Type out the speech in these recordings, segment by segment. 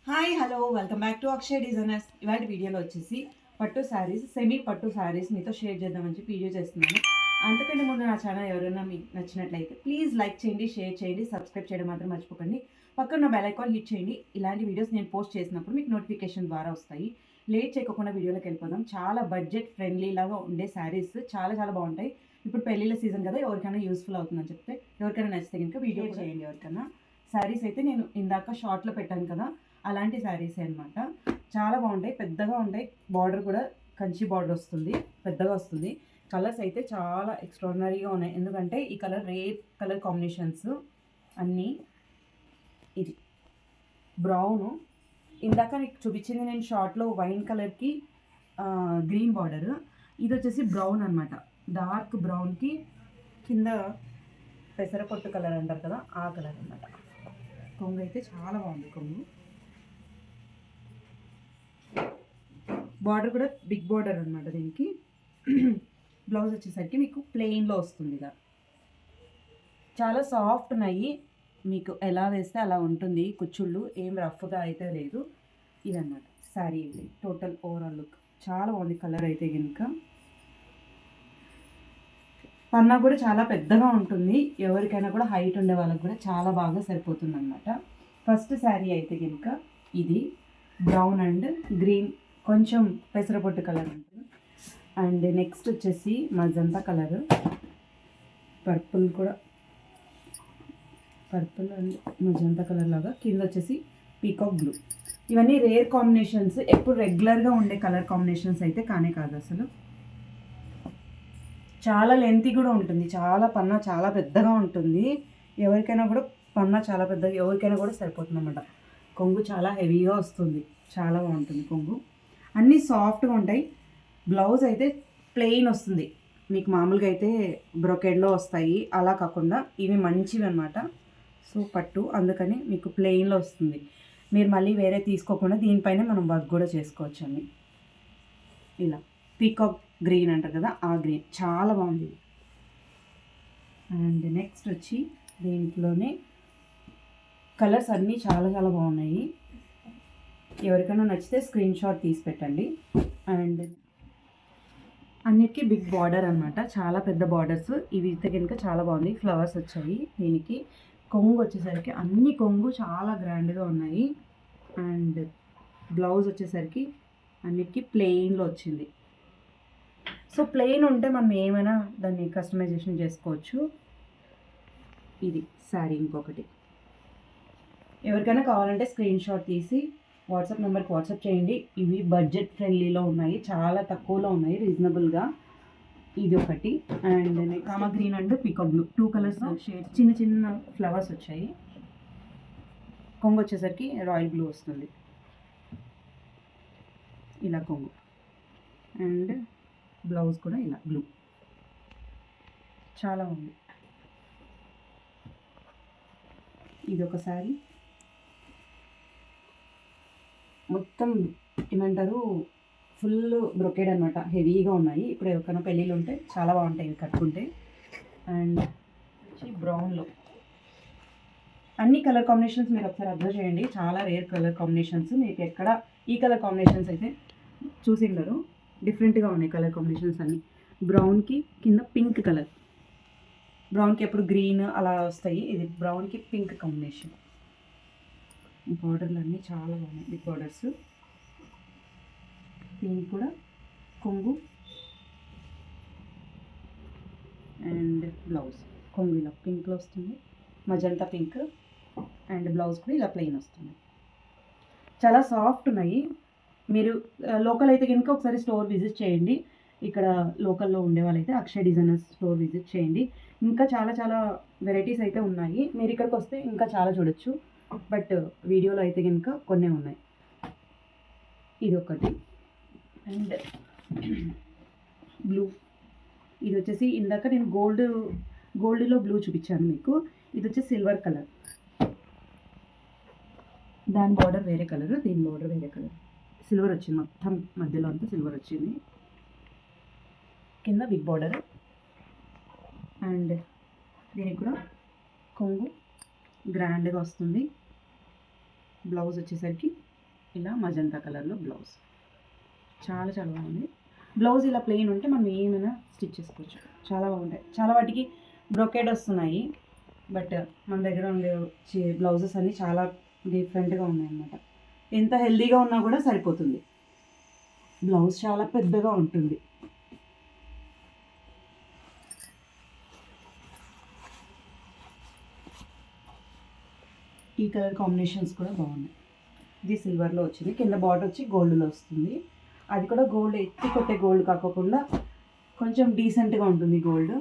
Hi hello welcome back to Akshay designers. ఇవాటి వీడియోలో వచ్చేసి పట్టు శారీస్, సెమీ పట్టు శారీస్ మీతో షేర్ చేద్దామని చెప్పి వీడియో చేస్తున్నాను. అంతకంటే ముందు నా ఛానల్ ఎవరైనా మీకు నచ్చినట్లయితే ప్లీజ్ లైక్ చేయండి, షేర్ చేయండి, సబ్స్క్రైబ్ చేయడం మాత్రం మర్చిపోకండి. పక్కన బెల్ ఐకాన్ హిట్ చేయండి. ఇలాంటి వీడియోస్ నేను పోస్ట్ చేసినప్పుడు మీకు నోటిఫికేషన్ ద్వారా వస్తాయి. లేట్ చేయకుండా వీడియోలోకి వెళ్ళిపోదాం. చాలా బడ్జెట్ ఫ్రెండ్లీ లాగా ఉండే శారీస్ చాలా చాలా బాగుంటాయి. ఇప్పుడు పెళ్ళిళ్ళ సీజన్ కదా, ఎవరికైనా యూస్ఫుల్ అవుతుందని చెప్తే ఎవరికైనా నచ్చితే కనుక వీడియో చేయండి. ఎవరికైనా శారీస్ అయితే నేను ఇందాక షార్ట్లో పెట్టాను కదా, అలాంటి శారీస్ అనమాట. చాలా బాగుంటాయి, పెద్దగా ఉంటాయి. బార్డర్ కూడా కంచి బార్డర్ వస్తుంది, పెద్దగా వస్తుంది. కలర్స్ అయితే చాలా ఎక్స్ట్రాడినరీగా ఉన్నాయి, ఎందుకంటే ఈ కలర్ రేర్ కలర్ కాంబినేషన్స్ అన్నీ. ఇది బ్రౌను, ఇందాక నీకు చూపించింది నేను షార్ట్లో వైన్ కలర్కి గ్రీన్ బార్డర్. ఇది వచ్చేసి బ్రౌన్ అనమాట, డార్క్ బ్రౌన్కి కింద పెసరపొట్టు కలర్ అంటారు కదా, ఆ కలర్ అనమాట. కొంగు అయితే చాలా బాగుంది. కొంగు బార్డర్ కూడా బిగ్ బార్డర్ అనమాట దీనికి. బ్లౌజ్ వచ్చేసరికి మీకు ప్లెయిన్లో వస్తుంది. ఇలా చాలా సాఫ్ట్ ఉన్నాయి, మీకు ఎలా వేస్తే అలా ఉంటుంది. కుచ్చుళ్ళు ఏం రఫ్గా అయితే లేదు. ఇదన్నమాట శారీ ఇది టోటల్ ఓవరాల్ లుక్. చాలా బాగుంది కలర్ అయితే కనుక. పన్నా కూడా చాలా పెద్దగా ఉంటుంది, ఎవరికైనా కూడా హైట్ ఉండే వాళ్ళకి కూడా చాలా బాగా సరిపోతుంది అనమాట. ఫస్ట్ శారీ అయితే కనుక ఇది బ్రౌన్ అండ్ గ్రీన్, కొంచెం పెసరపొట్టు కలర్ ఉంటుంది. అండ్ నెక్స్ట్ వచ్చేసి మజంతా కలర్, పర్పుల్ కూడా, పర్పుల్ అండ్ మజంతా కలర్ లాగా. కింద వచ్చేసి పీకాక్ బ్లూ. ఇవన్నీ రేర్ కాంబినేషన్స్, ఎప్పుడు రెగ్యులర్గా ఉండే కలర్ కాంబినేషన్స్ అయితే కానే కాదు అసలు. చాలా లెంతీ కూడా ఉంటుంది, చాలా పన్నా చాలా పెద్దగా ఉంటుంది. ఎవరికైనా కూడా పన్నా చాలా పెద్దగా, ఎవరికైనా కూడా సరిపోతుంది అన్నమాట. కొంగు చాలా హెవీగా వస్తుంది, చాలా బాగుంటుంది కొంగు. అన్నీ సాఫ్ట్గా ఉంటాయి. బ్లౌజ్ అయితే ప్లెయిన్ వస్తుంది, మీకు మామూలుగా అయితే బ్రొకెడ్లో వస్తాయి, అలా కాకుండా ఇవి మంచివి అనమాట. సో పట్టు, అందుకని మీకు ప్లెయిన్లో వస్తుంది. మీరు మళ్ళీ వేరే తీసుకోకుండా దీనిపైన మనం వర్క్ కూడా చేసుకోవచ్చు అండి. ఇలా పీకాక్ గ్రీన్ అంటారు కదా, ఆ గ్రీన్ చాలా బాగుంది. అండ్ నెక్స్ట్ వచ్చి దీంట్లోనే కలర్స్ అన్నీ చాలా చాలా బాగున్నాయి. ఎవరికైనా నచ్చితే స్క్రీన్ షాట్ తీసి పెట్టండి. అండ్ అన్నిటికీ బిగ్ బార్డర్ అనమాట, చాలా పెద్ద బార్డర్స్. ఇవి అయితే కనుక చాలా బాగుంది, ఫ్లవర్స్ వచ్చాయి దీనికి. కొంగు వచ్చేసరికి అన్ని కొంగు చాలా గ్రాండ్గా ఉన్నాయి. అండ్ బ్లౌజ్ వచ్చేసరికి అన్నిటికీ ప్లెయిన్లో వచ్చింది. సో ప్లెయిన్ ఉంటే మనం ఏమైనా దాన్ని కస్టమైజేషన్ చేసుకోవచ్చు. ఇది శారీ ఇంకొకటి. ఎవరికైనా కావాలంటే స్క్రీన్ షాట్ తీసి వాట్సాప్ నెంబర్కి వాట్సాప్ చేయండి. ఇవి బడ్జెట్ ఫ్రెండ్లీలో ఉన్నాయి, చాలా తక్కువలో ఉన్నాయి, రీజనబుల్గా. ఇది ఒకటి. And comma green and peacock blue, 2 colours shade, చిన్న చిన్న ఫ్లవర్స్ వచ్చాయి. కొంగు వచ్చేసరికి రాయల్ బ్లూ వస్తుంది, ఇలా కొంగు. అండ్ బ్లౌజ్ కూడా ఇలా బ్లూ, చాలా ఉంది. ఇది ఒక శారీ మొత్తం ఏమంటారు, ఫుల్ బ్రొకేడ్ అనమాట, హెవీగా ఉన్నాయి. ఇప్పుడు ఎవరికైనా పెళ్ళిళ్ళు ఉంటే చాలా బాగుంటాయి ఇవి కట్టుకుంటే. అండ్ బ్రౌన్లో అన్ని కలర్ కాంబినేషన్స్ మీరు ఒకసారి అబ్జర్వ్ చేయండి, చాలా రేర్ కలర్ కాంబినేషన్స్. మీకు ఎక్కడ ఈ కలర్ కాంబినేషన్స్ అయితే చూసిండరు, డిఫరెంట్గా ఉన్నాయి కలర్ కాంబినేషన్స్ అన్నీ. బ్రౌన్కి కింద పింక్ కలర్, బ్రౌన్కి ఎప్పుడు గ్రీన్ అలా వస్తాయి, ఇది బ్రౌన్కి పింక్ కాంబినేషన్. బార్డర్లు అన్నీ చాలా బాగున్నాయి, బిగ్ బార్డర్స్. దీనికి కూడా కొంగు అండ్ బ్లౌజ్. కొంగు ఇలా పింక్లో వస్తుంది, మజంతా పింక్. అండ్ బ్లౌజ్ కూడా ఇలా ప్లెయిన్ వస్తుంది. చాలా సాఫ్ట్ ఉన్నాయి. మీరు లోకల్ అయితే కనుక ఒకసారి స్టోర్ విజిట్ చేయండి. ఇక్కడ లోకల్లో ఉండే వాళ్ళైతే అక్షయ్ డిజైనర్స్ స్టోర్ విజిట్ చేయండి. ఇంకా చాలా చాలా వెరైటీస్ అయితే ఉన్నాయి, మీరు ఇక్కడికి వస్తే ఇంకా చాలా చూడొచ్చు. బట్ వీడియోలో అయితే కనుక కొన్ని ఉన్నాయి. ఇది ఒకటి. అండ్ బ్లూ, ఇది వచ్చేసి ఇందాక నేను గోల్డ్లో బ్లూ చూపించాను మీకు, ఇది వచ్చేసి సిల్వర్ కలర్. దాని బార్డర్ వేరే కలర్, దీని బార్డర్ వేరే కలర్. సిల్వర్ వచ్చింది మొత్తం, మధ్యలో అంతా సిల్వర్ వచ్చింది. కింద బిగ్ బార్డర్. అండ్ దీనికి కూడా కొంగు గ్రాండ్గా వస్తుంది. బ్లౌజ్ వచ్చేసరికి ఇలా మజంతా కలర్లో బ్లౌజ్. చాలా చాలా బాగుంది. బ్లౌజ్ ఇలా ప్లెయిన్ ఉంటే మనం ఏమైనా స్టిచ్ చేసుకోవచ్చు. చాలా బాగుంటాయి. చాలా వాటికి బ్రొకేడ్ వస్తున్నాయి, బట్ మన దగ్గర ఉండే బ్లౌజెస్ అన్నీ చాలా డిఫరెంట్గా ఉన్నాయన్నమాట. ఎంత హెల్దీగా ఉన్నా కూడా సరిపోతుంది. బ్లౌజ్ చాలా పెద్దగా ఉంటుంది. ఈ కలర్ కాంబినేషన్స్ కూడా బాగున్నాయి. ఇది సిల్వర్లో వచ్చింది, కింద బార్డర్ వచ్చి గోల్డ్లో వస్తుంది. అది కూడా గోల్డ్ ఎత్తి కొట్టే గోల్డ్ కాకుండా కొంచెం డీసెంట్గా ఉంటుంది గోల్డ్.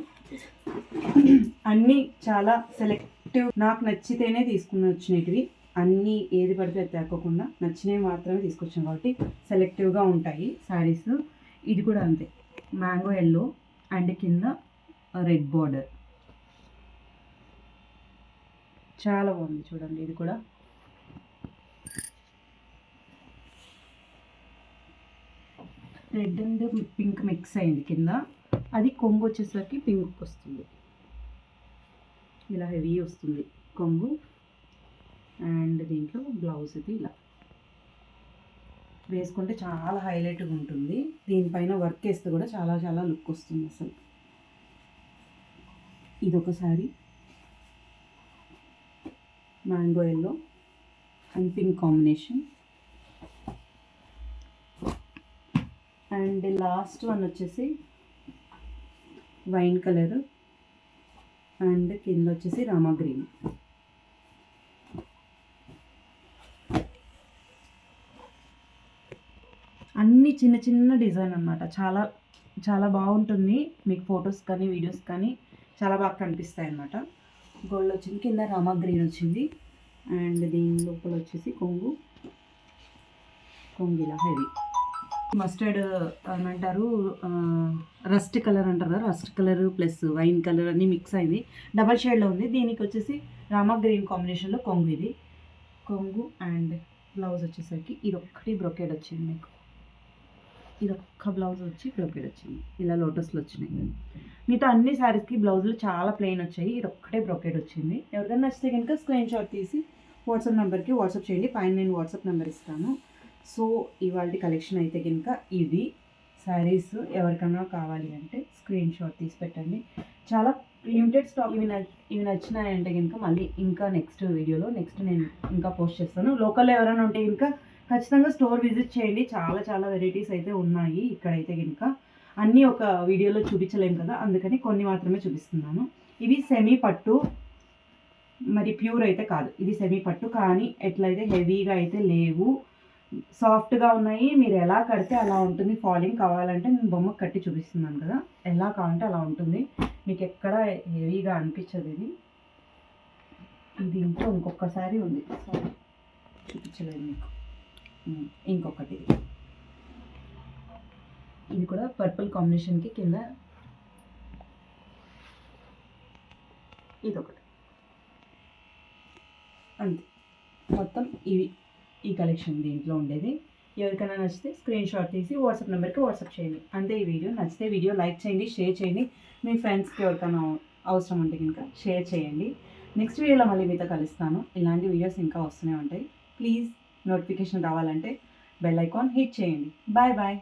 అన్నీ చాలా సెలెక్టివ్, నాకు నచ్చితేనే తీసుకుని వచ్చినవి. అన్నీ ఏది పడితే అది తేకోకుండా నచ్చినవి మాత్రమే తీసుకొచ్చాను కాబట్టి సెలెక్టివ్గా ఉంటాయి శారీస్. ఇది కూడా అంతే, మ్యాంగో ఎల్లో అండ్ కింద రెడ్ బార్డర్. చాలా బాగుంది చూడండి. ఇది కూడా రెడ్ అండ్ పింక్ మిక్స్ అయింది కింద. అది కొంగు వచ్చేసరికి పింక్ వస్తుంది, ఇలా హెవీ వస్తుంది కొంగు. అండ్ దీంట్లో బ్లౌజ్ ఇది ఇలా వేసుకుంటే చాలా హైలైట్గా ఉంటుంది. దీనిపైన వర్క్ వేస్తే కూడా చాలా చాలా లుక్ వస్తుంది అసలు. ఇదొకసారి mango yellow and pink combination. And last one వచ్చేసి వైన్ కలర్ అండ్ కింద వచ్చేసి రామా గ్రీన్. అన్నీ చిన్న చిన్న డిజైన్ అన్నమాట. చాలా చాలా బాగుంటుంది. మీకు ఫొటోస్ కానీ వీడియోస్ కానీ చాలా బాగా కనిపిస్తాయి అన్నమాట. గోల్డ్ వచ్చింది, కింద రామా గ్రీన్ వచ్చింది. అండ్ దీని లోపల వచ్చేసి కొంగు ఇలా హెవీ మస్టర్డ్ ఏమంటారు, రస్ట్ కలర్ అంటారు. Rust colour plus wine colour అన్నీ మిక్స్ అయింది, డబల్ షేడ్లో ఉంది. దీనికి వచ్చేసి రామా గ్రీన్ కాంబినేషన్లో కొంగు. ఇది కొంగు అండ్ బ్లౌజ్ వచ్చేసరికి ఇది ఒక్కటి బ్రొకేడ్ వచ్చింది మీకు. ఇది ఒక్క బ్లౌజ్ వచ్చి బ్రొకేడ్ వచ్చింది, ఇలా లోటస్లో వచ్చినాయి. మిగతా అన్ని శారీస్కి బ్లౌజులు చాలా ప్లెయిన్ వచ్చాయి, ఇది ఒక్కటే బ్రొకేడ్ వచ్చింది. ఎవరికైనా నచ్చితే కనుక స్క్రీన్ షాట్ తీసి వాట్సాప్ నెంబర్కి వాట్సాప్ చేయండి. పైన నేను వాట్సాప్ నెంబర్ ఇస్తాను. సో ఇవాళ కలెక్షన్ అయితే కనుక ఇది. శారీస్ ఎవరికైనా కావాలి అంటే స్క్రీన్ షాట్ తీసి పెట్టండి. చాలా లిమిటెడ్ స్టాక్. ఇవి నచ్చినాయంటే కనుక మళ్ళీ ఇంకా నెక్స్ట్ వీడియోలో నేను ఇంకా పోస్ట్ చేస్తాను. లోకల్లో ఎవరైనా ఉంటే కనుక ఖచ్చితంగా స్టోర్ విజిట్ చేయండి. చాలా చాలా వెరైటీస్ అయితే ఉన్నాయి ఇక్కడైతే కనుక. అన్నీ ఒక వీడియోలో చూపించలేము కదా, అందుకని కొన్ని మాత్రమే చూపిస్తున్నాను. ఇవి సెమీ పట్టు, మరి ప్యూర్ అయితే కాదు. ఇది సెమీ పట్టు కానీ ఎట్లయితే హెవీగా అయితే లేవు, సాఫ్ట్గా ఉన్నాయి. మీరు ఎలా కడితే అలా ఉంటుంది. ఫాలింగ్ కావాలంటే నేను బొమ్మ కట్టి చూపిస్తున్నాను కదా, ఎలా కావాలంటే అలా ఉంటుంది. మీకు ఎక్కడ హెవీగా అనిపించదు. ఇది ఇంట్లో ఇంకొకసారి ఉంది, చూపించలేదు మీకు. ఇంకొకటి ఇది కూడా పర్పుల్ కాంబినేషన్కి కింద ఇదొకటి. అంతే, మొత్తం ఇవి ఈ కలెక్షన్ దీంట్లో ఉండేది. ఎవరికైనా నచ్చితే స్క్రీన్ షాట్ తీసి వాట్సాప్ నెంబర్కి వాట్సాప్ చేయండి. అంతే. ఈ వీడియో నచ్చితే వీడియో లైక్ చేయండి, షేర్ చేయండి. మీ ఫ్రెండ్స్కి ఎవరికైనా అవసరం ఉంటే కనుక షేర్ చేయండి. నెక్స్ట్ వీడియోలో మళ్ళీ మీతో కలుస్తాను. ఇలాంటి వీడియోస్ ఇంకా వస్తూనే ఉంటాయి. ప్లీజ్ నోటిఫికేషన్ రావాలంటే బెల్ ఐకాన్ హిట్ చేయండి. Bye bye.